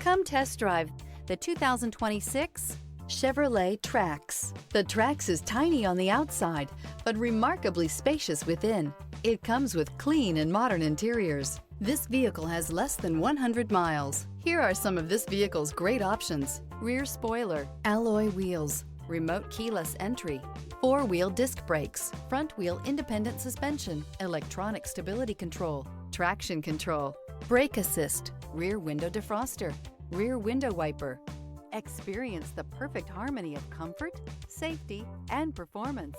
Come test drive the 2026 Chevrolet Trax. The Trax is tiny on the outside, but remarkably spacious within. It comes with clean and modern interiors. This vehicle has less than 100 miles. Here are some of this vehicle's great options: rear spoiler, alloy wheels, remote keyless entry, four-wheel disc brakes, front-wheel independent suspension, electronic stability control, traction control, brake assist, rear window defroster, rear window wiper. Experience the perfect harmony of comfort, safety, and performance.